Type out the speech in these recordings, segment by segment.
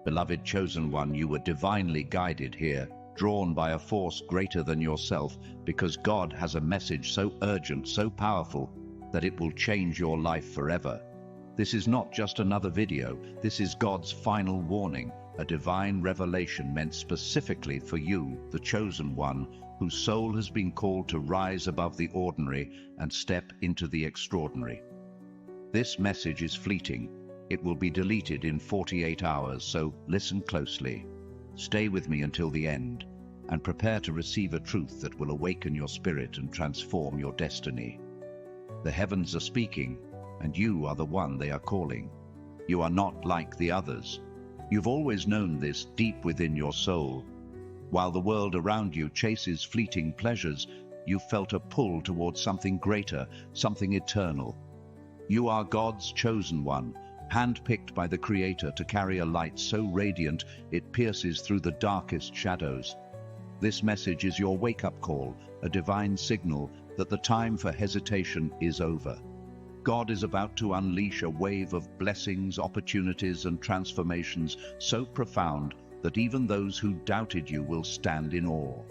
Beloved chosen one, you were divinely guided here, drawn by a force greater than yourself, because God has a message so urgent, so powerful, that it will change your life forever. This is not just another video. This is God's final warning, a divine revelation meant specifically for you, the chosen one, whose soul has been called to rise above the ordinary and step into the extraordinary. This message is fleeting. It will be deleted in 48 hours, so listen closely. Stay with me until the end, and prepare to receive a truth that will awaken your spirit and transform your destiny. The heavens are speaking, and you are the one they are calling. You are not like the others. You've always known this deep within your soul. While the world around you chases fleeting pleasures, you felt a pull towards something greater, something eternal. You are God's chosen one, handpicked by the Creator to carry a light so radiant it pierces through the darkest shadows. This message is your wake-up call, a divine signal that the time for hesitation is over. God is about to unleash a wave of blessings, opportunities, and transformations so profound that even those who doubted you will stand in awe.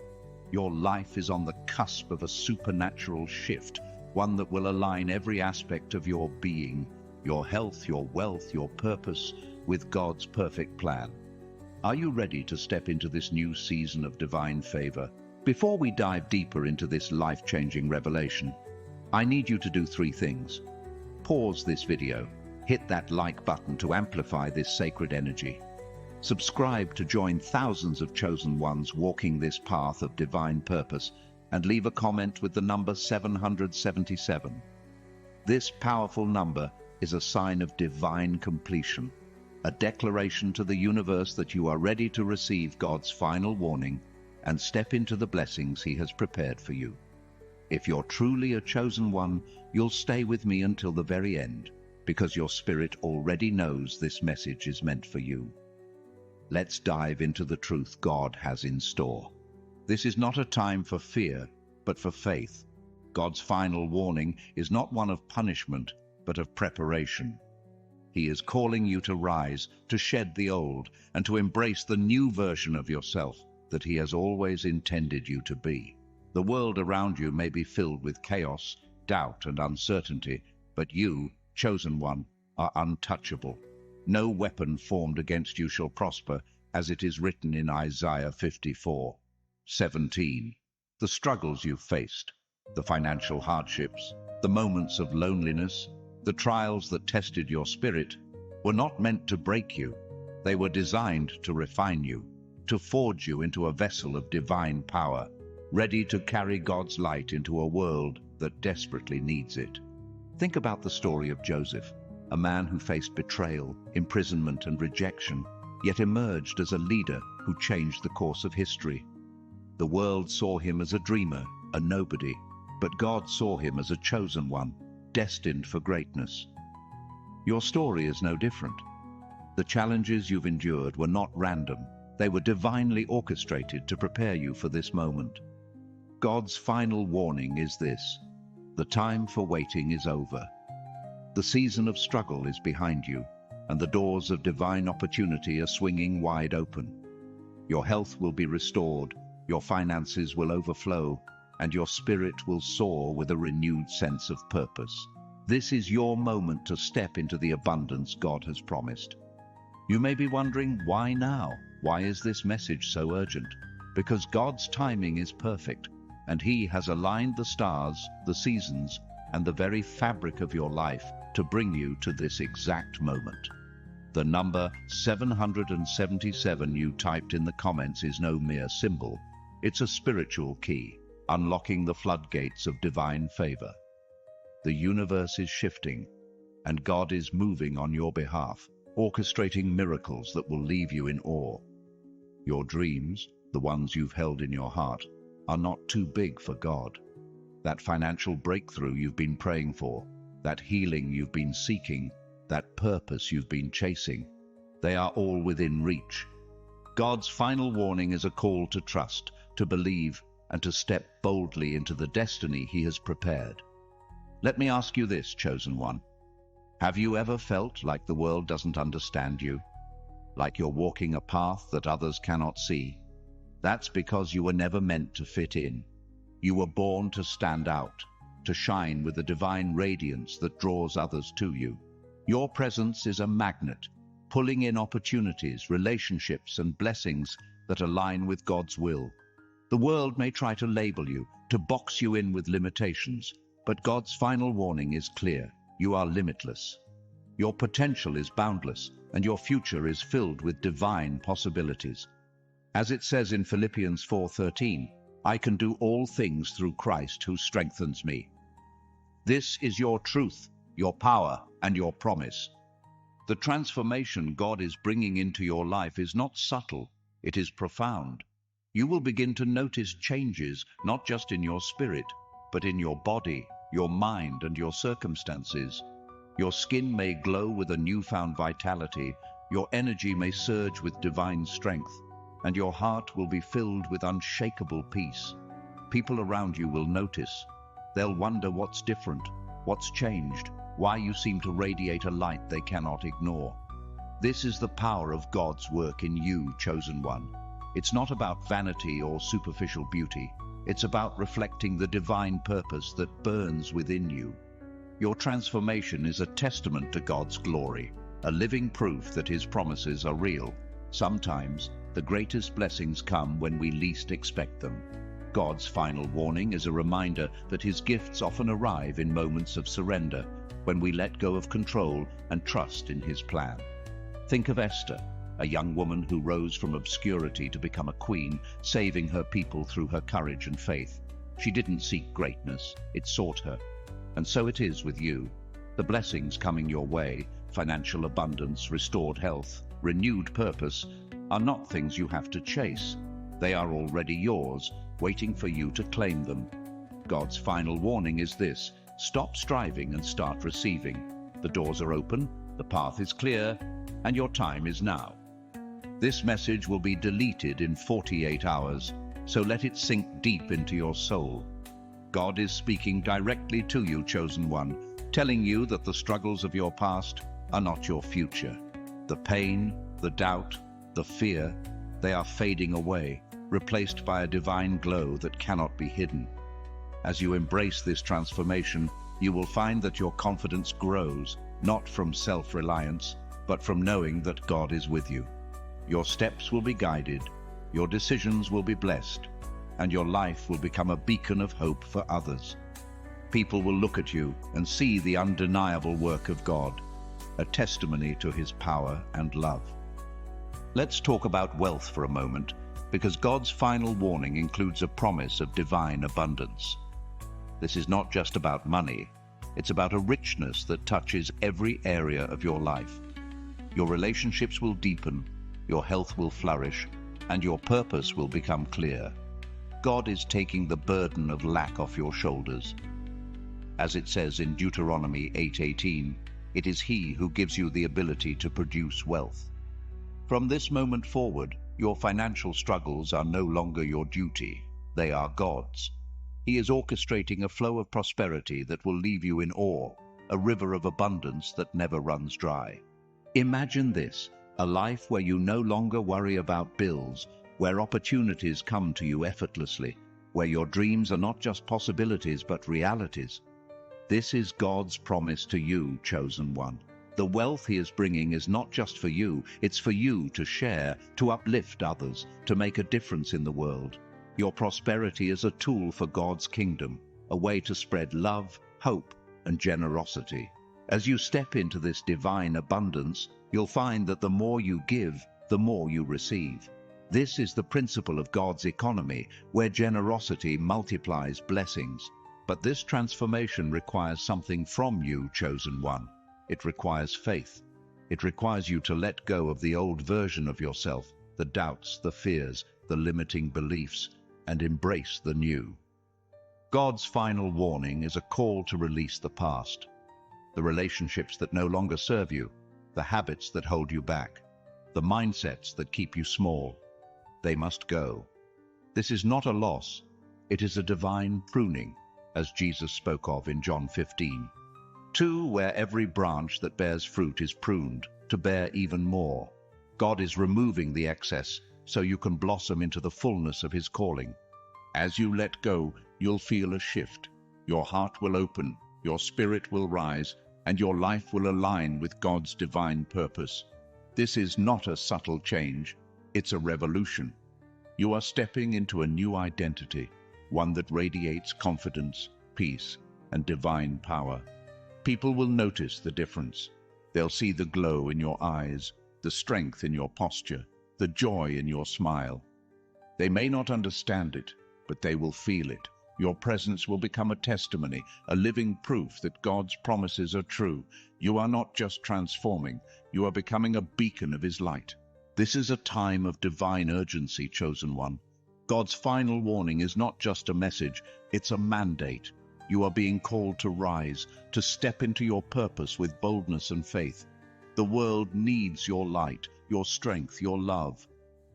Your life is on the cusp of a supernatural shift, one that will align every aspect of your being, your health, your wealth, your purpose, with God's perfect plan. Are you ready to step into this new season of divine favor? Before we dive deeper into this life-changing revelation, I need you to do 3 things. Pause this video, hit that like button to amplify this sacred energy. Subscribe to join thousands of chosen ones walking this path of divine purpose, and leave a comment with the number 777. This powerful number is a sign of divine completion, a declaration to the universe that you are ready to receive God's final warning and step into the blessings He has prepared for you. If you're truly a chosen one, you'll stay with me until the very end, because your spirit already knows this message is meant for you. Let's dive into the truth God has in store. This is not a time for fear, but for faith. God's final warning is not one of punishment, but of preparation. He is calling you to rise, to shed the old, and to embrace the new version of yourself that He has always intended you to be. The world around you may be filled with chaos, doubt, and uncertainty, but you, chosen one, are untouchable. No weapon formed against you shall prosper, as it is written in Isaiah 54:17. The struggles you've faced, the financial hardships, the moments of loneliness, the trials that tested your spirit, were not meant to break you. They were designed to refine you, to forge you into a vessel of divine power, ready to carry God's light into a world that desperately needs it. Think about the story of Joseph, a man who faced betrayal, imprisonment, and rejection, yet emerged as a leader who changed the course of history. The world saw him as a dreamer, a nobody, but God saw him as a chosen one, destined for greatness. Your story is no different. The challenges you've endured were not random. They were divinely orchestrated to prepare you for this moment. God's final warning is this: the time for waiting is over. The season of struggle is behind you, and the doors of divine opportunity are swinging wide open. Your health will be restored, your finances will overflow, and your spirit will soar with a renewed sense of purpose. This is your moment to step into the abundance God has promised. You may be wondering, why now? Why is this message so urgent? Because God's timing is perfect, and He has aligned the stars, the seasons, and the very fabric of your life to bring you to this exact moment. The number 777 you typed in the comments is no mere symbol. It's a spiritual key, unlocking the floodgates of divine favor. The universe is shifting, and God is moving on your behalf, orchestrating miracles that will leave you in awe. Your dreams, the ones you've held in your heart, are not too big for God. That financial breakthrough you've been praying for, that healing you've been seeking, that purpose you've been chasing, they are all within reach. God's final warning is a call to trust, to believe, and to step boldly into the destiny He has prepared. Let me ask you this, chosen one. Have you ever felt like the world doesn't understand you? like you're walking a path that others cannot see. That's because you were never meant to fit in. You were born to stand out, to shine with a divine radiance that draws others to you. Your presence is a magnet, pulling in opportunities, relationships, and blessings that align with God's will. The world may try to label you, to box you in with limitations, but God's final warning is clear. You are limitless. Your potential is boundless, and your future is filled with divine possibilities. As it says in Philippians 4:13, I can do all things through Christ who strengthens me. This is your truth, your power, and your promise. The transformation God is bringing into your life is not subtle, it is profound. You will begin to notice changes not just in your spirit, but in your body, your mind, and your circumstances. Your skin may glow with a newfound vitality, your energy may surge with divine strength, and your heart will be filled with unshakable peace. People around you will notice. They'll wonder what's different, what's changed, why you seem to radiate a light they cannot ignore. This is the power of God's work in you, chosen one. It's not about vanity or superficial beauty. It's about reflecting the divine purpose that burns within you. Your transformation is a testament to God's glory, a living proof that His promises are real. Sometimes, the greatest blessings come when we least expect them. God's final warning is a reminder that His gifts often arrive in moments of surrender, when we let go of control and trust in His plan. Think of Esther, a young woman who rose from obscurity to become a queen, saving her people through her courage and faith. She didn't seek greatness, it sought her. And so it is with you. The blessings coming your way, financial abundance, restored health, renewed purpose, are not things you have to chase. They are already yours, waiting for you to claim them. God's final warning is this: stop striving and start receiving. The doors are open, the path is clear, and your time is now. This message will be deleted in 48 hours, so let it sink deep into your soul. God is speaking directly to you, chosen one, telling you that the struggles of your past are not your future. The pain, the doubt, the fear, they are fading away, replaced by a divine glow that cannot be hidden. As you embrace this transformation, you will find that your confidence grows, not from self-reliance, but from knowing that God is with you. Your steps will be guided, your decisions will be blessed, and your life will become a beacon of hope for others. People will look at you and see the undeniable work of God, a testimony to His power and love. Let's talk about wealth for a moment, because God's final warning includes a promise of divine abundance. This is not just about money, it's about a richness that touches every area of your life. Your relationships will deepen, your health will flourish, and your purpose will become clear. God is taking the burden of lack off your shoulders. As it says in Deuteronomy 8:18, it is He who gives you the ability to produce wealth. From this moment forward, your financial struggles are no longer your duty, they are God's. He is orchestrating a flow of prosperity that will leave you in awe, a river of abundance that never runs dry. Imagine this: a life where you no longer worry about bills, where opportunities come to you effortlessly, where your dreams are not just possibilities but realities. This is God's promise to you, chosen one. The wealth He is bringing is not just for you, it's for you to share, to uplift others, to make a difference in the world. Your prosperity is a tool for God's kingdom, a way to spread love, hope, and generosity. As you step into this divine abundance, you'll find that the more you give, the more you receive. This is the principle of God's economy, where generosity multiplies blessings. But this transformation requires something from you, chosen one. It requires faith. It requires you to let go of the old version of yourself, the doubts, the fears, the limiting beliefs, and embrace the new. God's final warning is a call to release the past, the relationships that no longer serve you, the habits that hold you back, the mindsets that keep you small. They must go. This is not a loss, it is a divine pruning, as Jesus spoke of in John 15. 2, where every branch that bears fruit is pruned, to bear even more. God is removing the excess so you can blossom into the fullness of His calling. As you let go, you'll feel a shift. Your heart will open, your spirit will rise, and your life will align with God's divine purpose. This is not a subtle change, it's a revolution. You are stepping into a new identity, one that radiates confidence, peace, and divine power. People will notice the difference. They'll see the glow in your eyes, the strength in your posture, the joy in your smile. They may not understand it, but they will feel it. Your presence will become a testimony, a living proof that God's promises are true. You are not just transforming, you are becoming a beacon of His light. This is a time of divine urgency, chosen one. God's final warning is not just a message, it's a mandate. You are being called to rise, to step into your purpose with boldness and faith. The world needs your light, your strength, your love.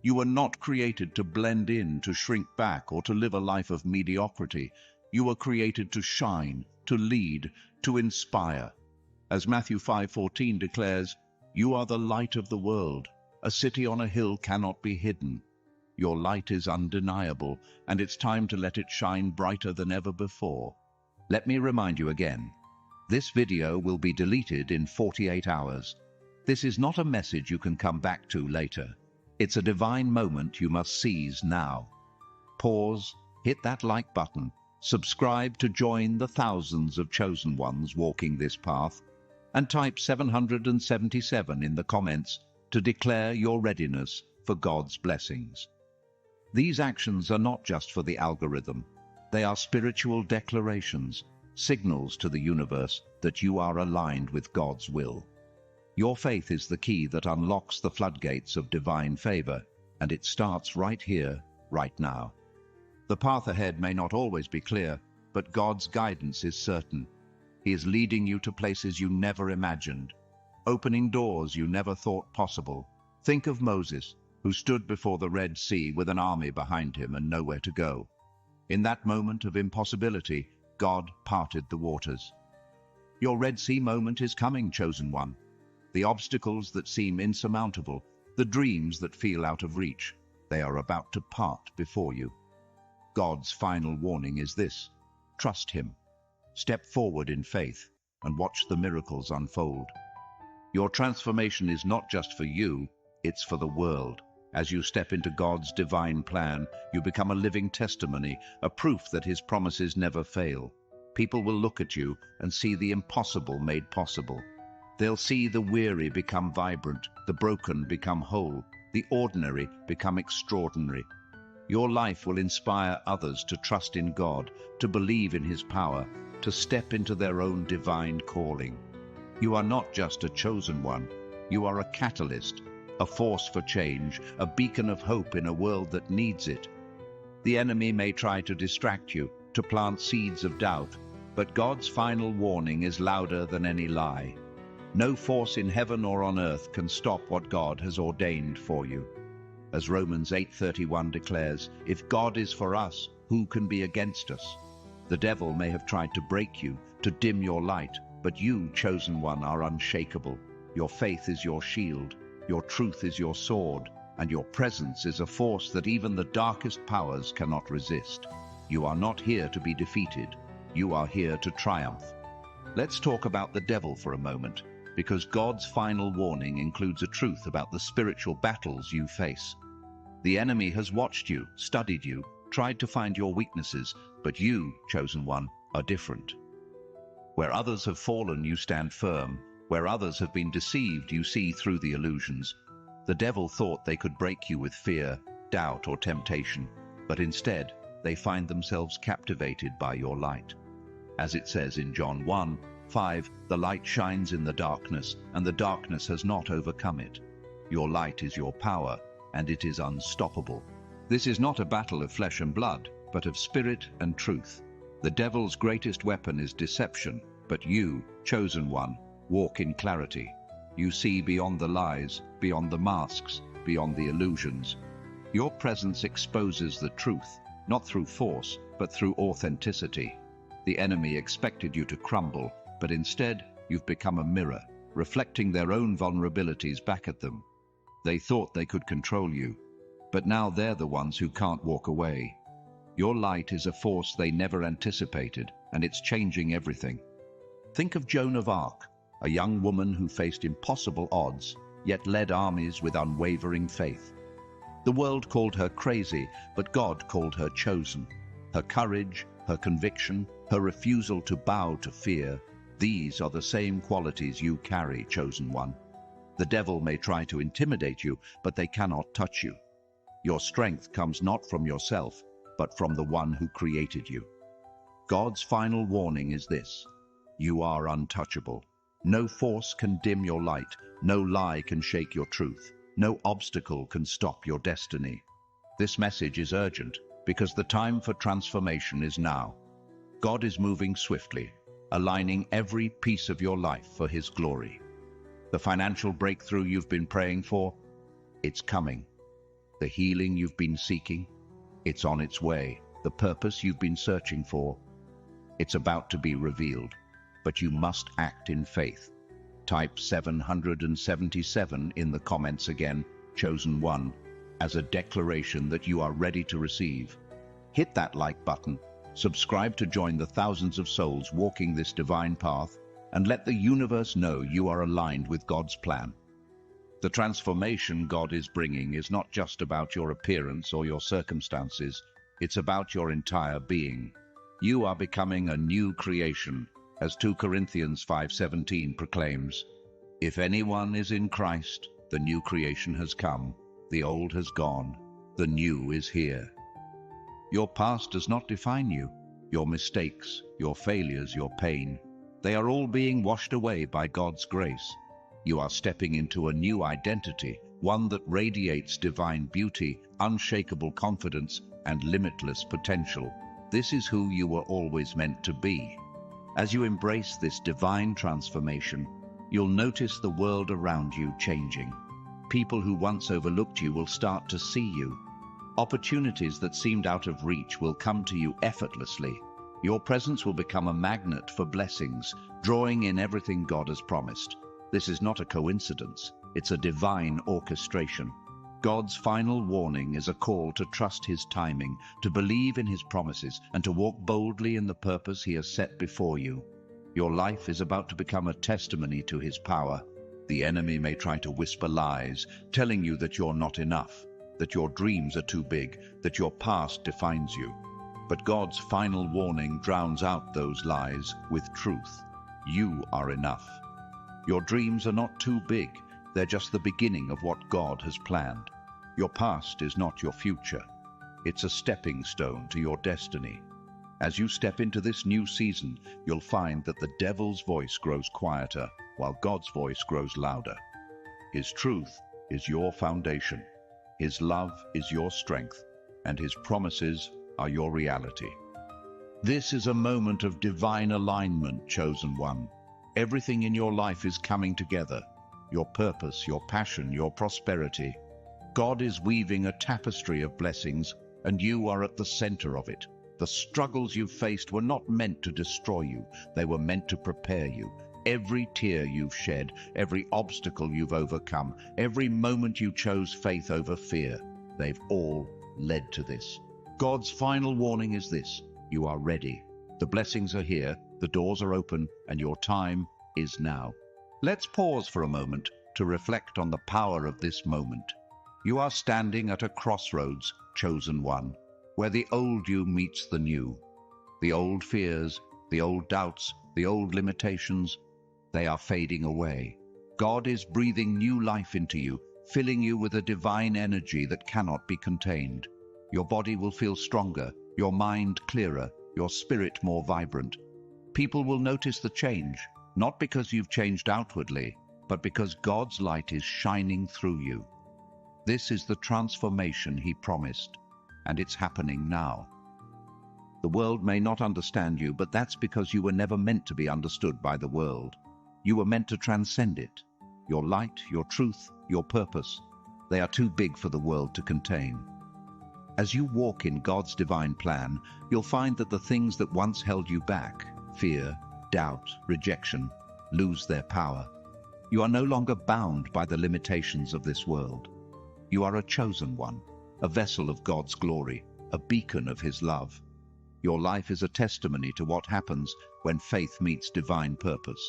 You were not created to blend in, to shrink back, or to live a life of mediocrity. You were created to shine, to lead, to inspire. As Matthew 5:14 declares, "You are the light of the world. A city on a hill cannot be hidden." Your light is undeniable, and it's time to let it shine brighter than ever before. Let me remind you again, this video will be deleted in 48 hours. This is not a message you can come back to later. It's a divine moment you must seize now. Pause, hit that like button, subscribe to join the thousands of chosen ones walking this path, and type 777 in the comments to declare your readiness for God's blessings. These actions are not just for the algorithm. They are spiritual declarations, signals to the universe that you are aligned with God's will. Your faith is the key that unlocks the floodgates of divine favor, and it starts right here, right now. The path ahead may not always be clear, but God's guidance is certain. He is leading you to places you never imagined, opening doors you never thought possible. Think of Moses, who stood before the Red Sea with an army behind him and nowhere to go. In that moment of impossibility, God parted the waters. Your Red Sea moment is coming, chosen one. The obstacles that seem insurmountable, the dreams that feel out of reach, they are about to part before you. God's final warning is this: trust Him. Step forward in faith and watch the miracles unfold. Your transformation is not just for you, it's for the world. As you step into God's divine plan, you become a living testimony, a proof that His promises never fail. People will look at you and see the impossible made possible. They'll see the weary become vibrant, the broken become whole, the ordinary become extraordinary. Your life will inspire others to trust in God, to believe in His power, to step into their own divine calling. You are not just a chosen one, you are a catalyst, a force for change, a beacon of hope in a world that needs it. The enemy may try to distract you, to plant seeds of doubt, but God's final warning is louder than any lie. No force in heaven or on earth can stop what God has ordained for you. As Romans 8:31 declares, if God is for us, who can be against us? The devil may have tried to break you, to dim your light, but you, chosen one, are unshakable. Your faith is your shield, your truth is your sword, and your presence is a force that even the darkest powers cannot resist. You are not here to be defeated. You are here to triumph. Let's talk about the devil for a moment, because God's final warning includes a truth about the spiritual battles you face. The enemy has watched you, studied you, tried to find your weaknesses, but you, chosen one, are different. Where others have fallen, you stand firm. Where others have been deceived, you see through the illusions. The devil thought they could break you with fear, doubt, or temptation, but instead, they find themselves captivated by your light. As it says in John 1:5, the light shines in the darkness, and the darkness has not overcome it. Your light is your power, and it is unstoppable. This is not a battle of flesh and blood, but of spirit and truth. The devil's greatest weapon is deception, but you, chosen one, walk in clarity. You see beyond the lies, beyond the masks, beyond the illusions. Your presence exposes the truth, not through force, but through authenticity. The enemy expected you to crumble, but instead you've become a mirror, reflecting their own vulnerabilities back at them. They thought they could control you, but now they're the ones who can't walk away. Your light is a force they never anticipated, and it's changing everything. Think of Joan of Arc, a young woman who faced impossible odds, yet led armies with unwavering faith. The world called her crazy, but God called her chosen. Her courage, her conviction, her refusal to bow to fear, these are the same qualities you carry, chosen one. The devil may try to intimidate you, but they cannot touch you. Your strength comes not from yourself, but from the one who created you. God's final warning is this: you are untouchable. No force can dim your light, no lie can shake your truth, no obstacle can stop your destiny. This message is urgent because the time for transformation is now. God is moving swiftly, aligning every piece of your life for His glory. The financial breakthrough you've been praying for, it's coming. The healing you've been seeking, it's on its way. The purpose you've been searching for, it's about to be revealed. But you must act in faith. Type 777 in the comments again, chosen one, as a declaration that you are ready to receive. Hit that like button, subscribe to join the thousands of souls walking this divine path, and let the universe know you are aligned with God's plan. The transformation God is bringing is not just about your appearance or your circumstances, it's about your entire being. You are becoming a new creation, as 2 Corinthians 5:17 proclaims, "If anyone is in Christ, the new creation has come, the old has gone, the new is here." Your past does not define you. Your mistakes, your failures, your pain, they are all being washed away by God's grace. You are stepping into a new identity, one that radiates divine beauty, unshakable confidence, and limitless potential. This is who you were always meant to be. As you embrace this divine transformation, you'll notice the world around you changing. People who once overlooked you will start to see you. Opportunities that seemed out of reach will come to you effortlessly. Your presence will become a magnet for blessings, drawing in everything God has promised. This is not a coincidence, it's a divine orchestration. God's final warning is a call to trust His timing, to believe in His promises, and to walk boldly in the purpose He has set before you. Your life is about to become a testimony to His power. The enemy may try to whisper lies, telling you that you're not enough, that your dreams are too big, that your past defines you. But God's final warning drowns out those lies with truth. You are enough. Your dreams are not too big, they're just the beginning of what God has planned. Your past is not your future. It's a stepping stone to your destiny. As you step into this new season, you'll find that the devil's voice grows quieter, while God's voice grows louder. His truth is your foundation. His love is your strength, and His promises are your reality. This is a moment of divine alignment, chosen one. Everything in your life is coming together. Your purpose, your passion, your prosperity. God is weaving a tapestry of blessings, and you are at the center of it. The struggles you faced were not meant to destroy you. They were meant to prepare you. Every tear you've shed, every obstacle you've overcome, every moment you chose faith over fear, they've all led to this. God's final warning is this: you are ready. The blessings are here, the doors are open, and your time is now. Let's pause for a moment to reflect on the power of this moment. You are standing at a crossroads, chosen one, where the old you meets the new. The old fears, the old doubts, the old limitations, they are fading away. God is breathing new life into you, filling you with a divine energy that cannot be contained. Your body will feel stronger, your mind clearer, your spirit more vibrant. People will notice the change, not because you've changed outwardly, but because God's light is shining through you. This is the transformation He promised, and it's happening now. The world may not understand you, but that's because you were never meant to be understood by the world. You were meant to transcend it. Your light, your truth, your purpose, they are too big for the world to contain. As you walk in God's divine plan, you'll find that the things that once held you back, fear, doubt, rejection, lose their power. You are no longer bound by the limitations of this world. You are a chosen one, a vessel of God's glory, a beacon of His love. Your life is a testimony to what happens when faith meets divine purpose.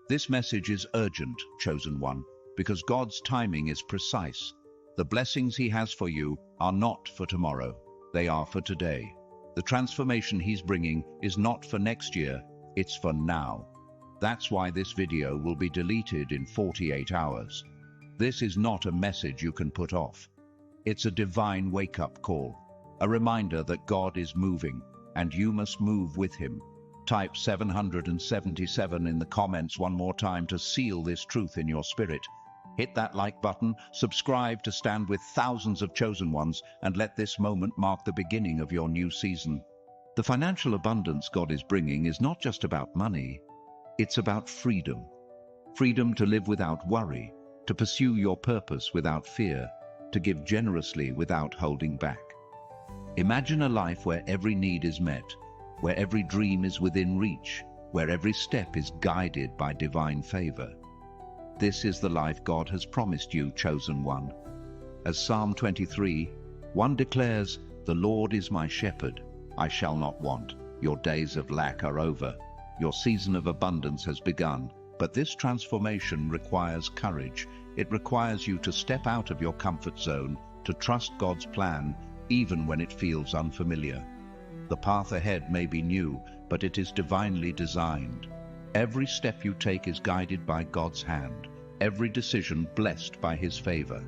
This message is urgent, chosen one, because God's timing is precise. The blessings He has for you are not for tomorrow, they are for today. The transformation He's bringing is not for next year, it's for now. That's why this video will be deleted in 48 hours. This is not a message you can put off. It's a divine wake-up call, a reminder that God is moving, and you must move with Him. Type 777 in the comments one more time to seal this truth in your spirit. Hit that like button, subscribe to stand with thousands of chosen ones, and let this moment mark the beginning of your new season. The financial abundance God is bringing is not just about money, it's about freedom. Freedom to live without worry, to pursue your purpose without fear, to give generously without holding back. Imagine a life where every need is met, where every dream is within reach, where every step is guided by divine favor. This is the life God has promised you, chosen one. As Psalm 23:1 declares, "The Lord is my shepherd, I shall not want. Your days of lack are over. Your season of abundance has begun." But this transformation requires courage. It requires you to step out of your comfort zone, to trust God's plan, even when it feels unfamiliar. The path ahead may be new, but it is divinely designed. Every step you take is guided by God's hand, every decision blessed by His favor.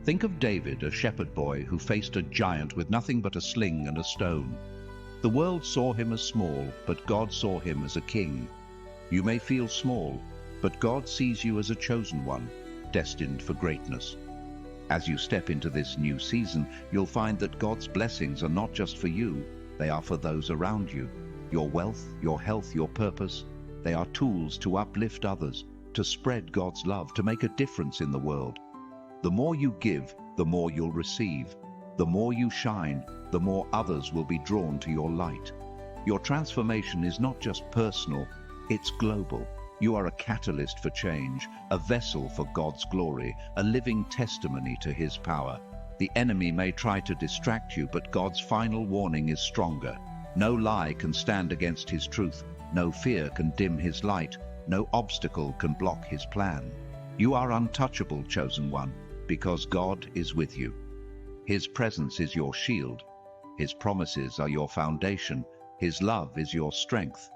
Think of David, a shepherd boy who faced a giant with nothing but a sling and a stone. The world saw him as small, but God saw him as a king. You may feel small, but God sees you as a chosen one, destined for greatness. As you step into this new season, you'll find that God's blessings are not just for you, they are for those around you. Your wealth, your health, your purpose, they are tools to uplift others, to spread God's love, to make a difference in the world. The more you give, the more you'll receive. The more you shine, the more others will be drawn to your light. Your transformation is not just personal, it's global. You are a catalyst for change, a vessel for God's glory, a living testimony to His power. The enemy may try to distract you, but God's final warning is stronger. No lie can stand against His truth. No fear can dim His light. No obstacle can block His plan. You are untouchable, chosen one, because God is with you. His presence is your shield. His promises are your foundation. His love is your strength.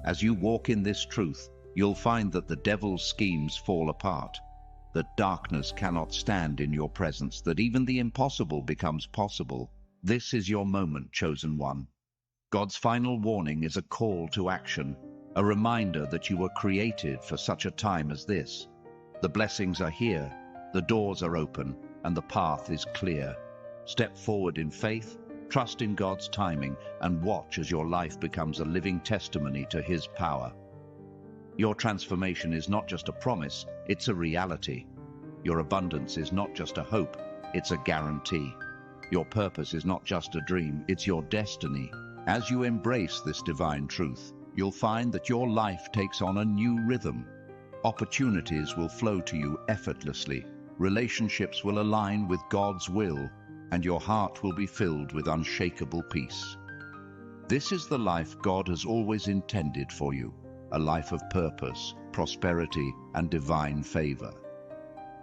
As you walk in this truth, you'll find that the devil's schemes fall apart, that darkness cannot stand in your presence, that even the impossible becomes possible. This is your moment, chosen one. God's final warning is a call to action, a reminder that you were created for such a time as this. The blessings are here, the doors are open, and the path is clear. Step forward in faith, trust in God's timing, and watch as your life becomes a living testimony to His power. Your transformation is not just a promise, it's a reality. Your abundance is not just a hope, it's a guarantee. Your purpose is not just a dream, it's your destiny. As you embrace this divine truth, you'll find that your life takes on a new rhythm. Opportunities will flow to you effortlessly. Relationships will align with God's will, and your heart will be filled with unshakable peace. This is the life God has always intended for you, a life of purpose, prosperity, and divine favor.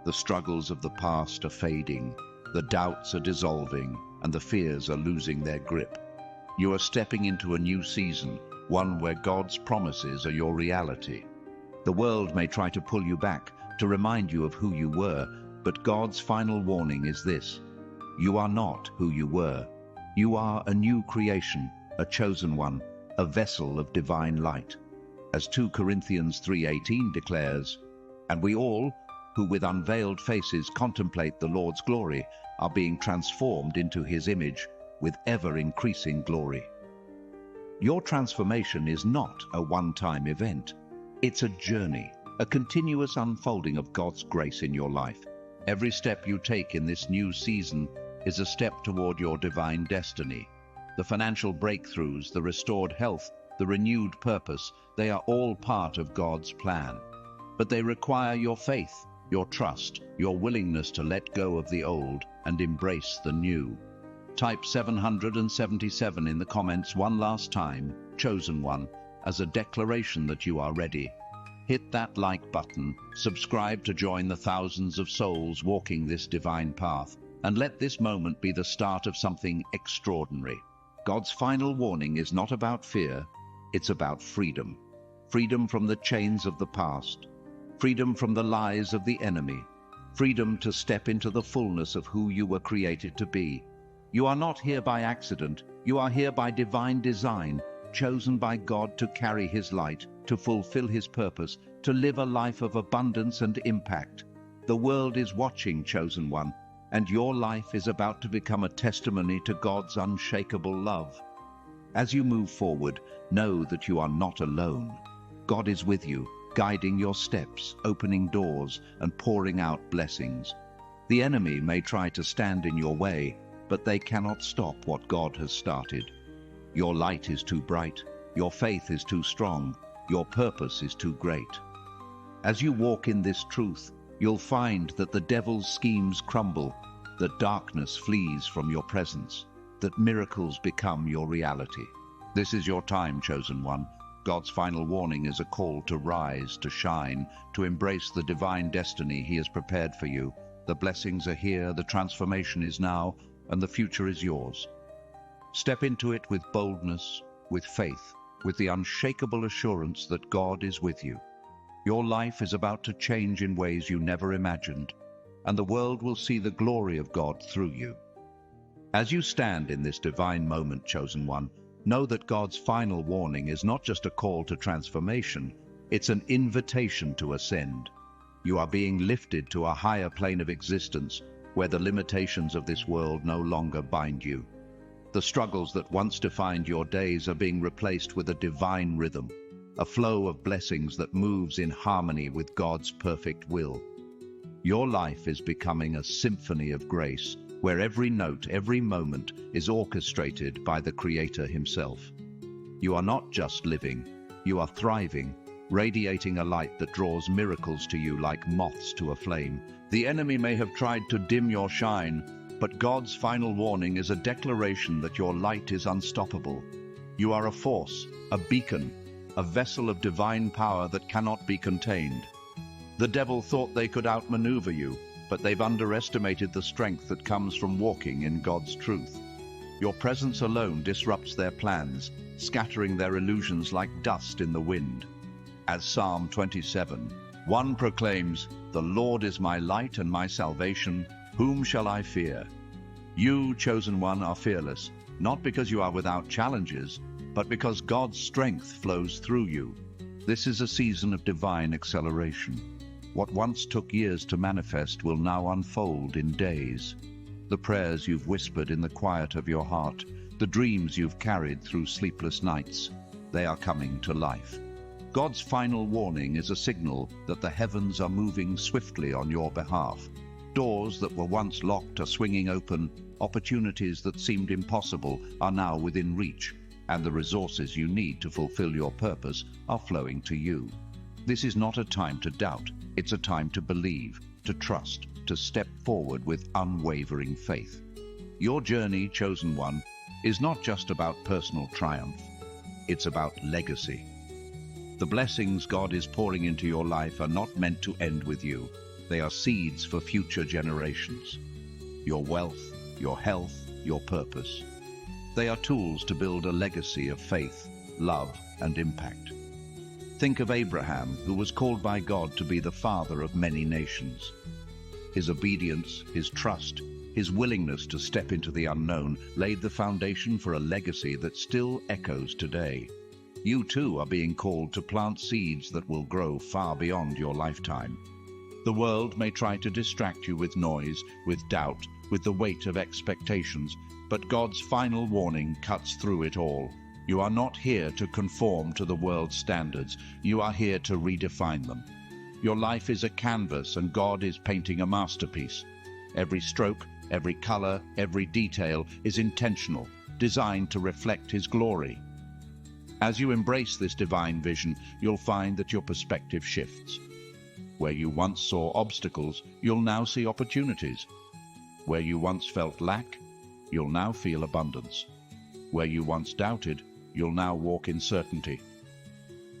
The struggles of the past are fading, the doubts are dissolving, and the fears are losing their grip. You are stepping into a new season, one where God's promises are your reality. The world may try to pull you back, to remind you of who you were, but God's final warning is this: you are not who you were. You are a new creation, a chosen one, a vessel of divine light. As 2 Corinthians 3:18 declares, "And we all, who with unveiled faces contemplate the Lord's glory, are being transformed into His image with ever-increasing glory." Your transformation is not a one-time event. It's a journey, a continuous unfolding of God's grace in your life. Every step you take in this new season is a step toward your divine destiny. The financial breakthroughs, the restored health, the renewed purpose, they are all part of God's plan. But they require your faith, your trust, your willingness to let go of the old and embrace the new. Type 777 in the comments one last time, chosen one, as a declaration that you are ready. Hit that like button, subscribe to join the thousands of souls walking this divine path, and let this moment be the start of something extraordinary. God's final warning is not about fear, it's about freedom. Freedom from the chains of the past, freedom from the lies of the enemy, freedom to step into the fullness of who you were created to be. You are not here by accident, you are here by divine design, chosen by God to carry His light, to fulfill His purpose, to live a life of abundance and impact. The world is watching, chosen one, and your life is about to become a testimony to God's unshakable love. As you move forward, know that you are not alone. God is with you, guiding your steps, opening doors, and pouring out blessings. The enemy may try to stand in your way, but they cannot stop what God has started. Your light is too bright, your faith is too strong, your purpose is too great. As you walk in this truth, you'll find that the devil's schemes crumble, that darkness flees from your presence, that miracles become your reality. This is your time, chosen one. God's final warning is a call to rise, to shine, to embrace the divine destiny He has prepared for you. The blessings are here, the transformation is now, and the future is yours. Step into it with boldness, with faith, with the unshakable assurance that God is with you. Your life is about to change in ways you never imagined, and the world will see the glory of God through you. As you stand in this divine moment, chosen one, know that God's final warning is not just a call to transformation, it's an invitation to ascend. You are being lifted to a higher plane of existence, where the limitations of this world no longer bind you. The struggles that once defined your days are being replaced with a divine rhythm, a flow of blessings that moves in harmony with God's perfect will. Your life is becoming a symphony of grace, where every note, every moment is orchestrated by the Creator Himself. You are not just living, you are thriving, radiating a light that draws miracles to you like moths to a flame. The enemy may have tried to dim your shine, but God's final warning is a declaration that your light is unstoppable. You are a force, a beacon, a vessel of divine power that cannot be contained. The devil thought they could outmaneuver you, but they've underestimated the strength that comes from walking in God's truth. Your presence alone disrupts their plans, scattering their illusions like dust in the wind. As Psalm 27:1 proclaims, "The Lord is my light and my salvation, whom shall I fear?" You, chosen one, are fearless, not because you are without challenges, but because God's strength flows through you. This is a season of divine acceleration. What once took years to manifest will now unfold in days. The prayers you've whispered in the quiet of your heart, the dreams you've carried through sleepless nights, they are coming to life. God's final warning is a signal that the heavens are moving swiftly on your behalf. Doors that were once locked are swinging open, opportunities that seemed impossible are now within reach, and the resources you need to fulfill your purpose are flowing to you. This is not a time to doubt, it's a time to believe, to trust, to step forward with unwavering faith. Your journey, chosen one, is not just about personal triumph, it's about legacy. The blessings God is pouring into your life are not meant to end with you. They are seeds for future generations. Your wealth, your health, your purpose. They are tools to build a legacy of faith, love, and impact. Think of Abraham, who was called by God to be the father of many nations. His obedience, his trust, his willingness to step into the unknown laid the foundation for a legacy that still echoes today. You too are being called to plant seeds that will grow far beyond your lifetime. The world may try to distract you with noise, with doubt, with the weight of expectations, but God's final warning cuts through it all. You are not here to conform to the world's standards. You are here to redefine them. Your life is a canvas, and God is painting a masterpiece. Every stroke, every color, every detail is intentional, designed to reflect His glory. As you embrace this divine vision, you'll find that your perspective shifts. Where you once saw obstacles, you'll now see opportunities. Where you once felt lack, you'll now feel abundance. Where you once doubted, you'll now walk in certainty.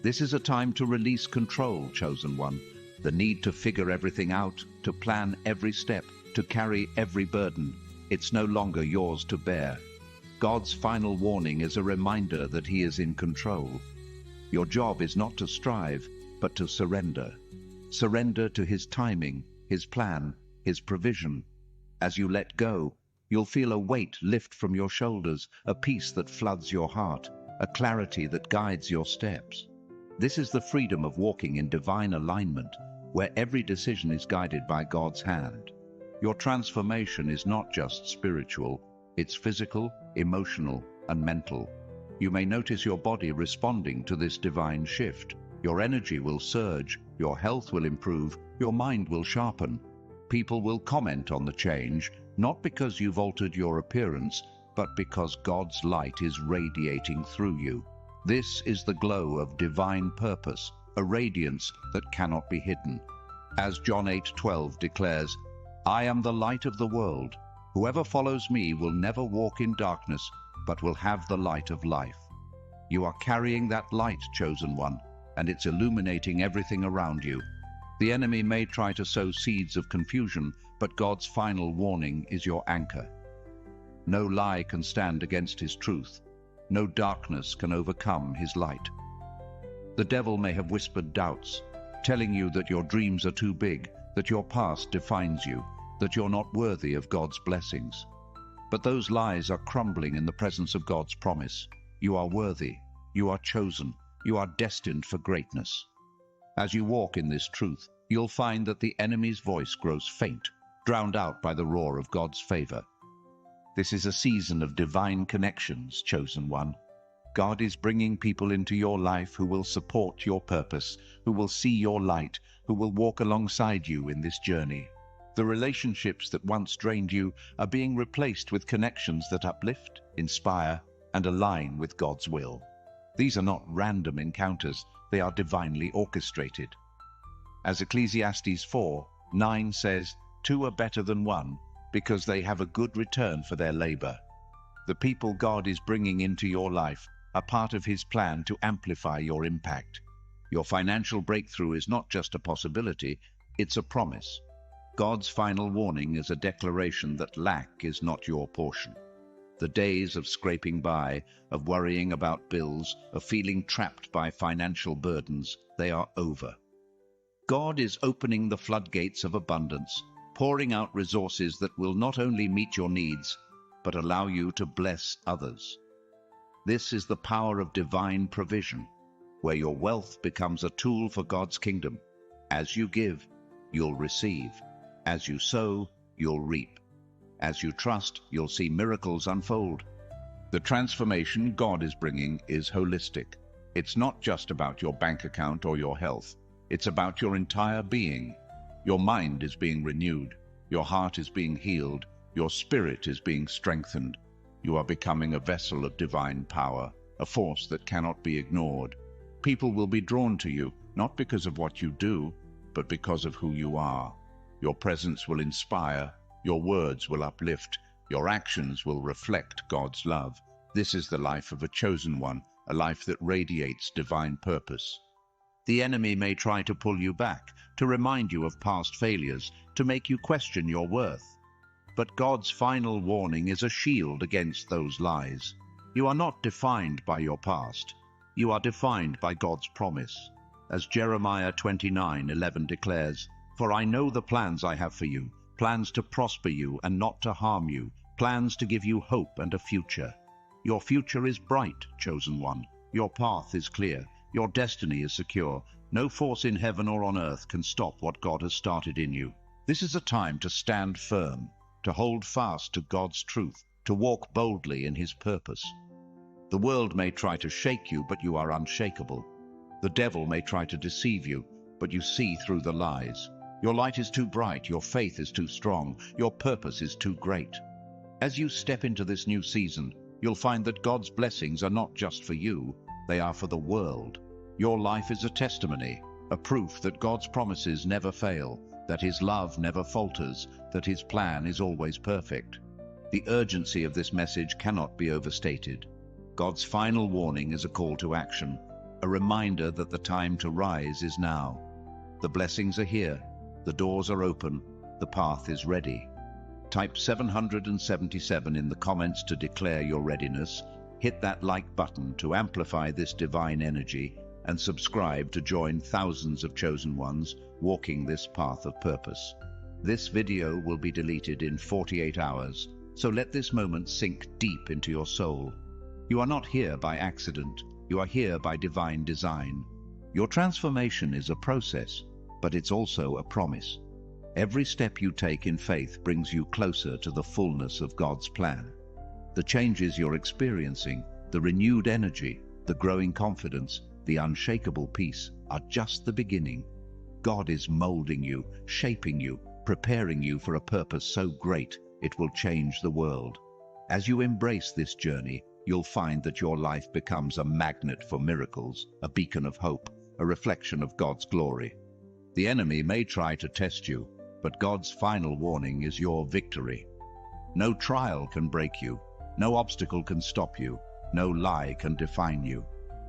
This is a time to release control, chosen one, the need to figure everything out, to plan every step, to carry every burden. It's no longer yours to bear. God's final warning is a reminder that He is in control. Your job is not to strive, but to surrender. Surrender to His timing, His plan, His provision. As you let go, you'll feel a weight lift from your shoulders, a peace that floods your heart, a clarity that guides your steps. This is the freedom of walking in divine alignment, where every decision is guided by God's hand. Your transformation is not just spiritual, it's physical, emotional, and mental. You may notice your body responding to this divine shift. Your energy will surge, your health will improve, your mind will sharpen. People will comment on the change, not because you've altered your appearance, but because God's light is radiating through you. This is the glow of divine purpose, a radiance that cannot be hidden. As John 8:12 declares, "I am the light of the world. Whoever follows me will never walk in darkness, but will have the light of life." You are carrying that light, chosen one, and it's illuminating everything around you. The enemy may try to sow seeds of confusion, but God's final warning is your anchor. No lie can stand against His truth. No darkness can overcome His light. The devil may have whispered doubts, telling you that your dreams are too big, that your past defines you, that you're not worthy of God's blessings. But those lies are crumbling in the presence of God's promise. You are worthy, you are chosen, you are destined for greatness. As you walk in this truth, you'll find that the enemy's voice grows faint, drowned out by the roar of God's favor. This is a season of divine connections, chosen one. God is bringing people into your life who will support your purpose, who will see your light, who will walk alongside you in this journey. The relationships that once drained you are being replaced with connections that uplift, inspire, and align with God's will. These are not random encounters, they are divinely orchestrated. As Ecclesiastes 4:9 says, "Two are better than one, because they have a good return for their labor." The people God is bringing into your life are part of His plan to amplify your impact. Your financial breakthrough is not just a possibility, it's a promise. God's final warning is a declaration that lack is not your portion. The days of scraping by, of worrying about bills, of feeling trapped by financial burdens, they are over. God is opening the floodgates of abundance, pouring out resources that will not only meet your needs, but allow you to bless others. This is the power of divine provision, where your wealth becomes a tool for God's kingdom. As you give, you'll receive. As you sow, you'll reap. As you trust, you'll see miracles unfold. The transformation God is bringing is holistic. It's not just about your bank account or your health. It's about your entire being. Your mind is being renewed. Your heart is being healed. Your spirit is being strengthened. You are becoming a vessel of divine power, a force that cannot be ignored. People will be drawn to you, not because of what you do, but because of who you are. Your presence will inspire. Your words will uplift. Your actions will reflect God's love. This is the life of a chosen one, a life that radiates divine purpose. The enemy may try to pull you back, to remind you of past failures, to make you question your worth. But God's final warning is a shield against those lies. You are not defined by your past. You are defined by God's promise. As Jeremiah 29:11 declares, "For I know the plans I have for you, plans to prosper you and not to harm you, plans to give you hope and a future." Your future is bright, chosen one. Your path is clear. Your destiny is secure. No force in heaven or on earth can stop what God has started in you. This is a time to stand firm, to hold fast to God's truth, to walk boldly in His purpose. The world may try to shake you, but you are unshakable. The devil may try to deceive you, but you see through the lies. Your light is too bright, your faith is too strong, your purpose is too great. As you step into this new season, you'll find that God's blessings are not just for you, they are for the world. Your life is a testimony. a proof that God's promises never fail, that His love never falters, that His plan is always perfect. The urgency of this message cannot be overstated. God's final warning is a call to action, a reminder that the time to rise is now. The blessings are here, the doors are open, the path is ready. Type 777 in the comments to declare your readiness, hit that like button to amplify this divine energy, and subscribe to join thousands of chosen ones walking this path of purpose. This video will be deleted in 48 hours, so let this moment sink deep into your soul. You are not here by accident, you are here by divine design. Your transformation is a process, but it's also a promise. Every step you take in faith brings you closer to the fullness of God's plan. The changes you're experiencing, the renewed energy, the growing confidence, the unshakable peace are just the beginning. God is molding you, shaping you, preparing you for a purpose so great it will change the world. As you embrace this journey, you'll find that your life becomes a magnet for miracles, a beacon of hope, a reflection of God's glory. The enemy may try to test you, but God's final warning is your victory. No trial can break you, no obstacle can stop you, no lie can define you.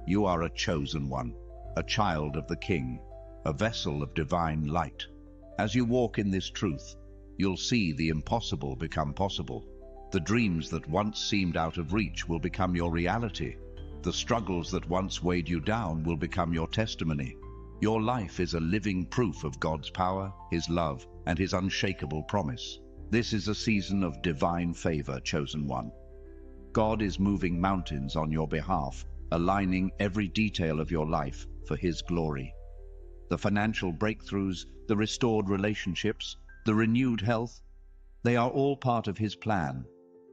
You are a chosen one, a child of the King, a vessel of divine light. As you walk in this truth, you'll see the impossible become possible. The dreams that once seemed out of reach will become your reality. The struggles that once weighed you down will become your testimony. Your life is a living proof of God's power, His love, and His unshakable promise. This is a season of divine favor, chosen one. God is moving mountains on your behalf, aligning every detail of your life for His glory. The financial breakthroughs, the restored relationships, the renewed health, they are all part of His plan,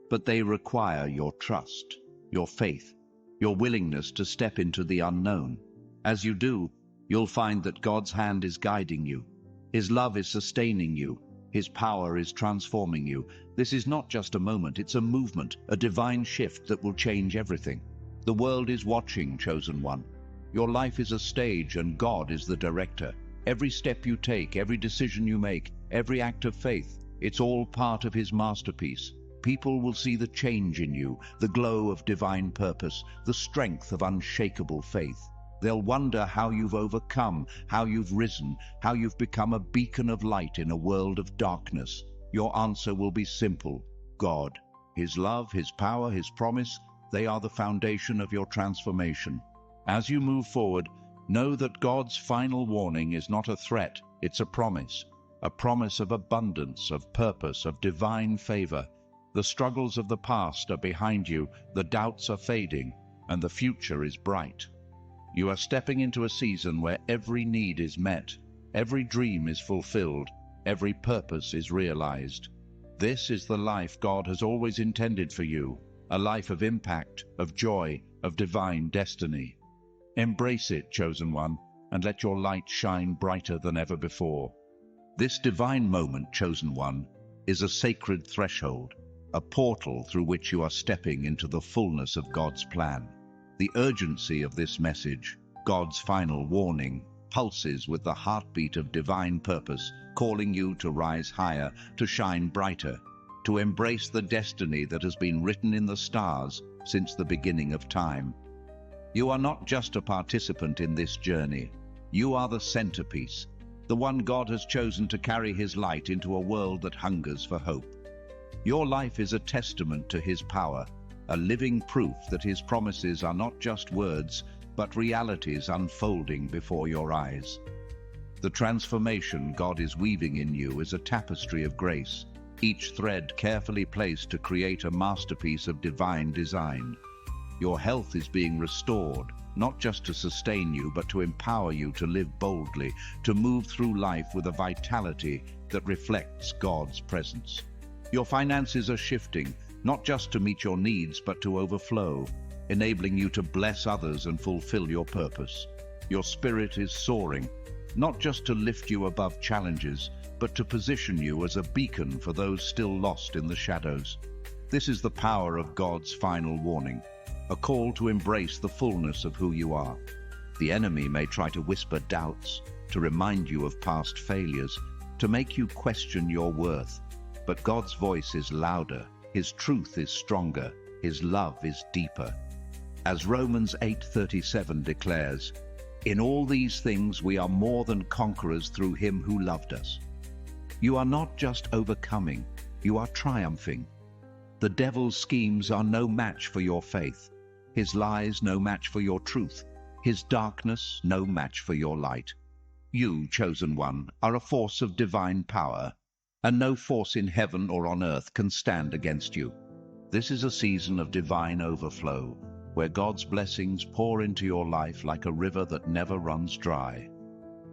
but they require your trust, your faith, your willingness to step into the unknown. As you do, you'll find that God's hand is guiding you. His love is sustaining you. His power is transforming you. This is not just a moment, it's a movement, a divine shift that will change everything. The world is watching, chosen one. Your life is a stage and God is the director. Every step you take, every decision you make, every act of faith, it's all part of His masterpiece. People will see the change in you, the glow of divine purpose, the strength of unshakable faith. They'll wonder how you've overcome, how you've risen, how you've become a beacon of light in a world of darkness. Your answer will be simple: God. His love, His power, His promise, they are the foundation of your transformation. As you move forward, know that God's final warning is not a threat, it's a promise of abundance, of purpose, of divine favor. The struggles of the past are behind you, the doubts are fading, and the future is bright. You are stepping into a season where every need is met, every dream is fulfilled, every purpose is realized. This is the life God has always intended for you, a life of impact, of joy, of divine destiny. Embrace it, chosen one, and let your light shine brighter than ever before. This divine moment, chosen one, is a sacred threshold, a portal through which you are stepping into the fullness of God's plan. The urgency of this message, God's final warning, pulses with the heartbeat of divine purpose, calling you to rise higher, to shine brighter, to embrace the destiny that has been written in the stars since the beginning of time. You are not just a participant in this journey. You are the centerpiece, the one God has chosen to carry His light into a world that hungers for hope. Your life is a testament to His power, a living proof that His promises are not just words, but realities unfolding before your eyes. The transformation God is weaving in you is a tapestry of grace, each thread carefully placed to create a masterpiece of divine design. Your health is being restored, not just to sustain you, but to empower you to live boldly, to move through life with a vitality that reflects God's presence. Your finances are shifting, not just to meet your needs, but to overflow, enabling you to bless others and fulfill your purpose. Your spirit is soaring, not just to lift you above challenges, but to position you as a beacon for those still lost in the shadows. This is the power of God's final warning, a call to embrace the fullness of who you are. The enemy may try to whisper doubts, to remind you of past failures, to make you question your worth. But God's voice is louder, His truth is stronger, His love is deeper. As Romans 8:37 declares, "In all these things we are more than conquerors through Him who loved us." You are not just overcoming, you are triumphing. The devil's schemes are no match for your faith, his lies no match for your truth, his darkness no match for your light. You, chosen one, are a force of divine power, and no force in heaven or on earth can stand against you. This is a season of divine overflow, where God's blessings pour into your life like a river that never runs dry.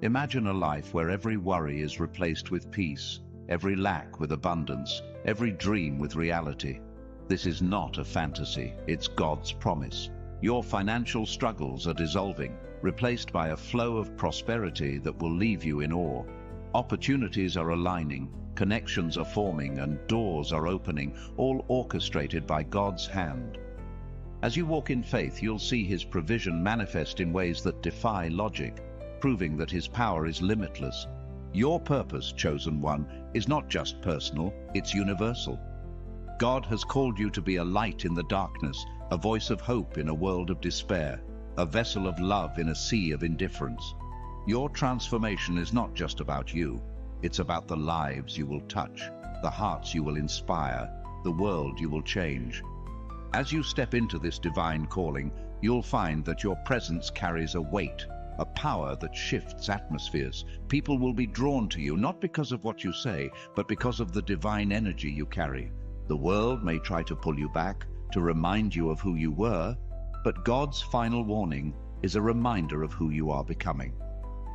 Imagine a life where every worry is replaced with peace, every lack with abundance, every dream with reality. This is not a fantasy, it's God's promise. Your financial struggles are dissolving, replaced by a flow of prosperity that will leave you in awe. Opportunities are aligning, connections are forming, and doors are opening, all orchestrated by God's hand. As you walk in faith, you'll see His provision manifest in ways that defy logic, proving that His power is limitless. Your purpose, chosen one, is not just personal, it's universal. God has called you to be a light in the darkness, a voice of hope in a world of despair, a vessel of love in a sea of indifference. Your transformation is not just about you, it's about the lives you will touch, the hearts you will inspire, the world you will change. As you step into this divine calling, you'll find that your presence carries a weight, a power that shifts atmospheres. People will be drawn to you not because of what you say, but because of the divine energy you carry. The world may try to pull you back, to remind you of who you were, but God's final warning is a reminder of who you are becoming.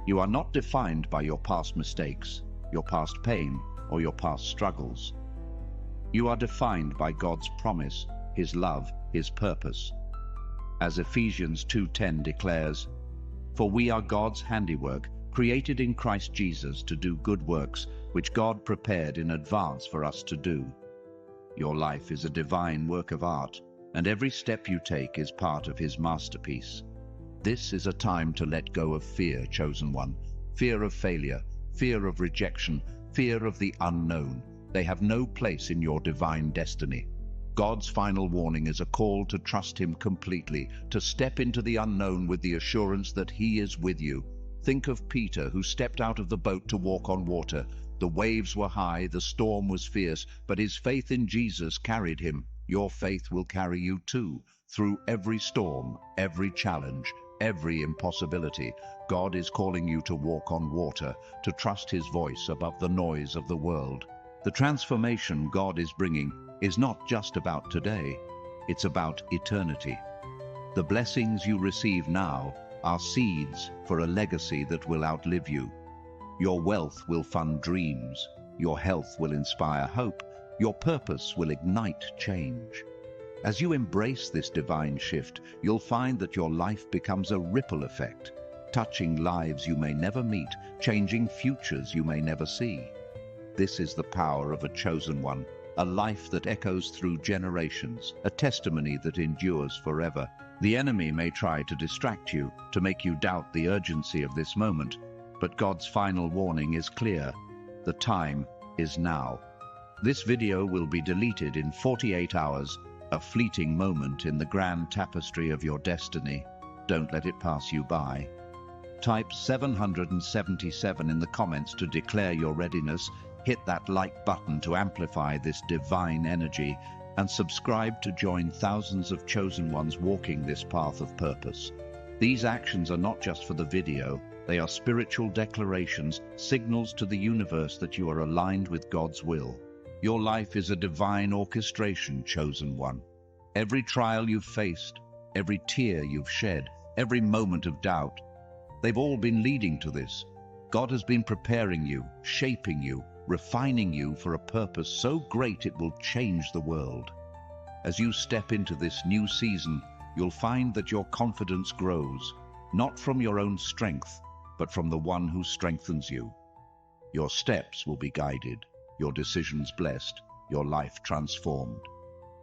You are not defined by your past mistakes, your past pain, or your past struggles. You are defined by God's promise, His love, His purpose. As Ephesians 2:10 declares, "For we are God's handiwork, created in Christ Jesus to do good works, which God prepared in advance for us to do." Your life is a divine work of art, and every step you take is part of His masterpiece. This is a time to let go of fear, chosen one. Fear of failure, fear of rejection, fear of the unknown. They have no place in your divine destiny. God's final warning is a call to trust Him completely, to step into the unknown with the assurance that He is with you. Think of Peter, who stepped out of the boat to walk on water. The waves were high, the storm was fierce, but his faith in Jesus carried him. Your faith will carry you too, through every storm, every challenge, every impossibility. God is calling you to walk on water, to trust His voice above the noise of the world. The transformation God is bringing is not just about today, it's about eternity. The blessings you receive now are seeds for a legacy that will outlive you. Your wealth will fund dreams, your health will inspire hope, your purpose will ignite change. As you embrace this divine shift, you'll find that your life becomes a ripple effect, touching lives you may never meet, changing futures you may never see. This is the power of a chosen one, a life that echoes through generations, a testimony that endures forever. The enemy may try to distract you, to make you doubt the urgency of this moment, but God's final warning is clear. The time is now. This video will be deleted in 48 hours, a fleeting moment in the grand tapestry of your destiny. Don't let it pass you by. Type 777 in the comments to declare your readiness, hit that like button to amplify this divine energy, and subscribe to join thousands of chosen ones walking this path of purpose. These actions are not just for the video, they are spiritual declarations, signals to the universe that you are aligned with God's will. Your life is a divine orchestration, chosen one. Every trial you've faced, every tear you've shed, every moment of doubt, they've all been leading to this. God has been preparing you, shaping you, refining you for a purpose so great it will change the world. As you step into this new season, you'll find that your confidence grows, not from your own strength, but from the one who strengthens you. Your steps will be guided, your decisions blessed, your life transformed.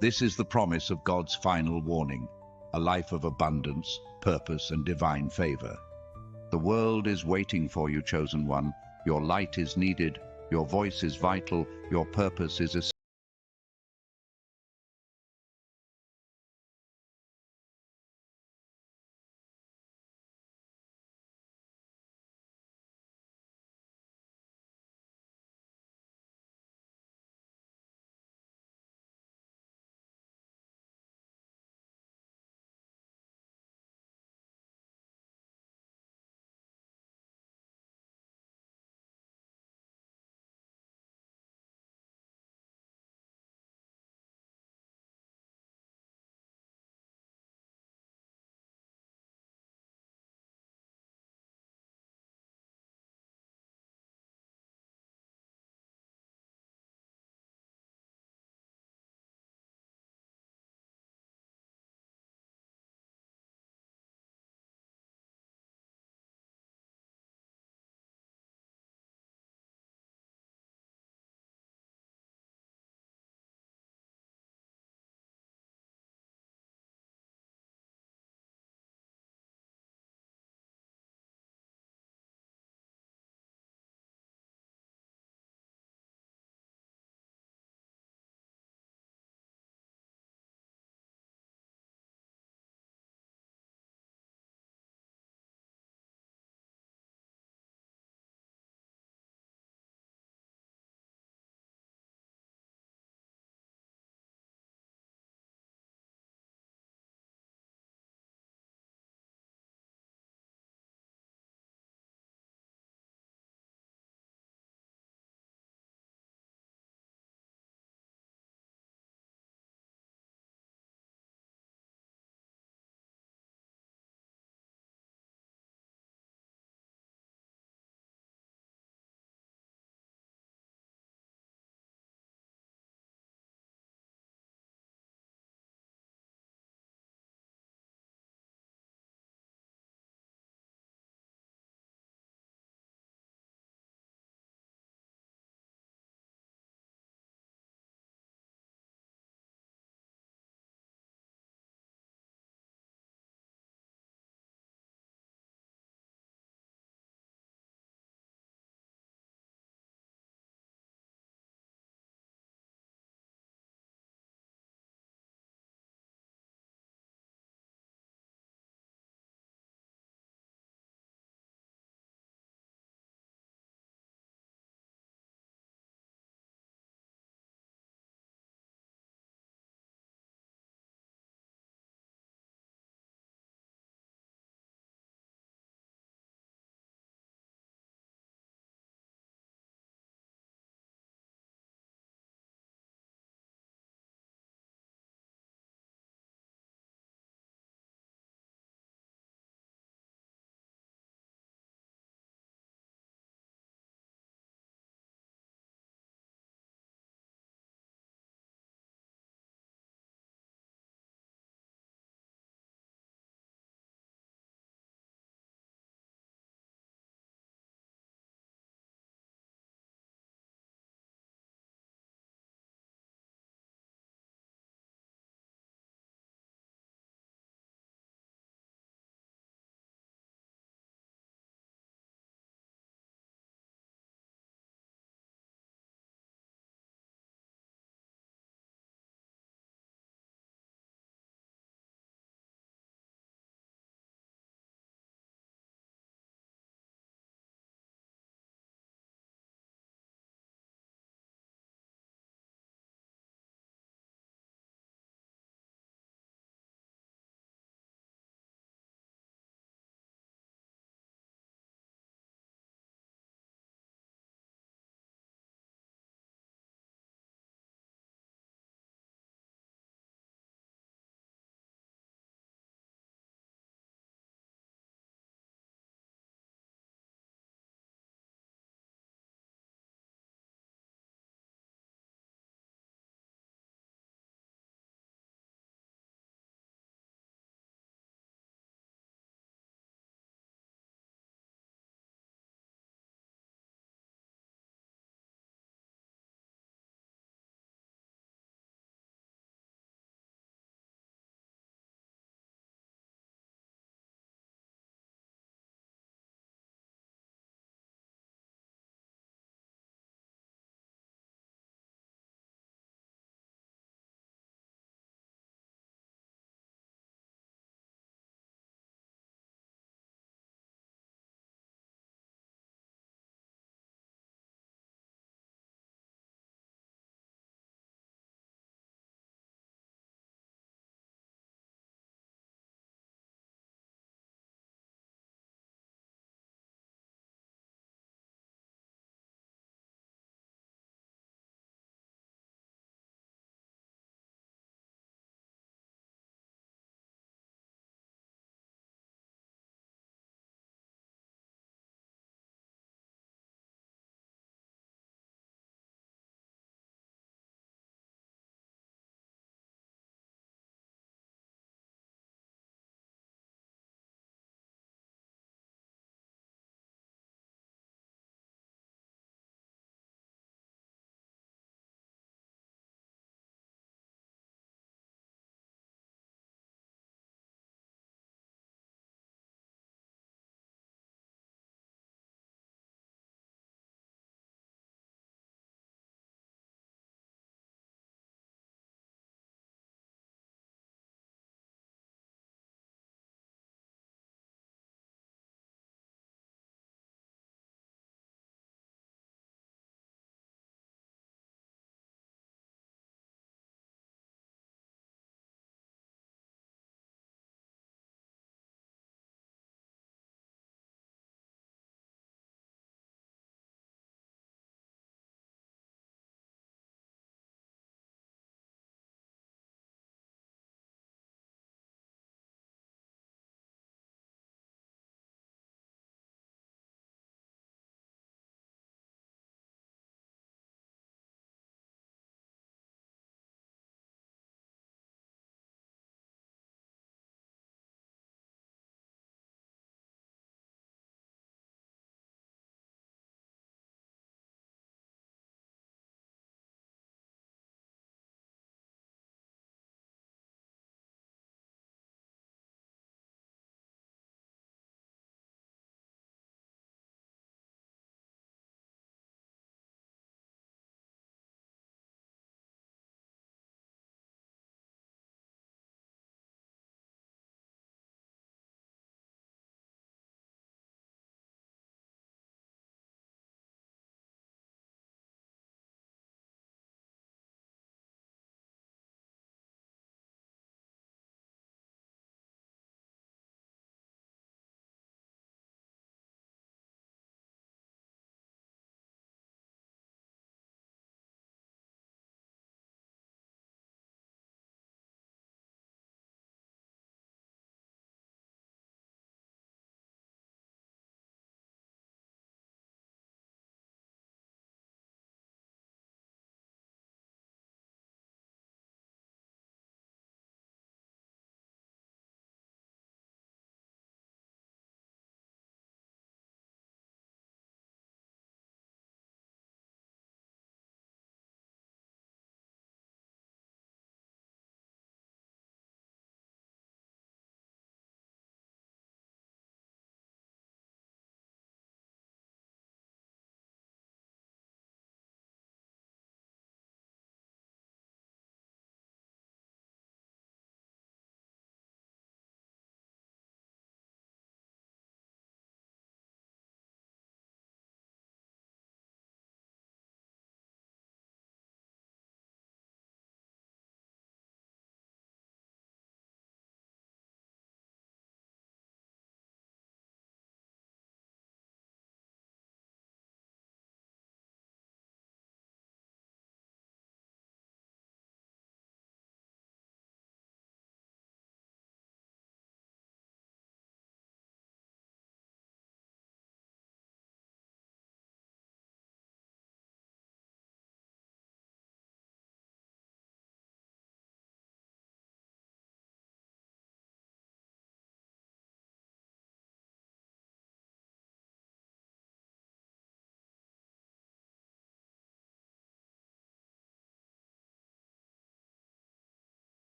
This is the promise of God's final warning, a life of abundance, purpose, and divine favor. The world is waiting for you, chosen one. Your light is needed, your voice is vital, your purpose is essential.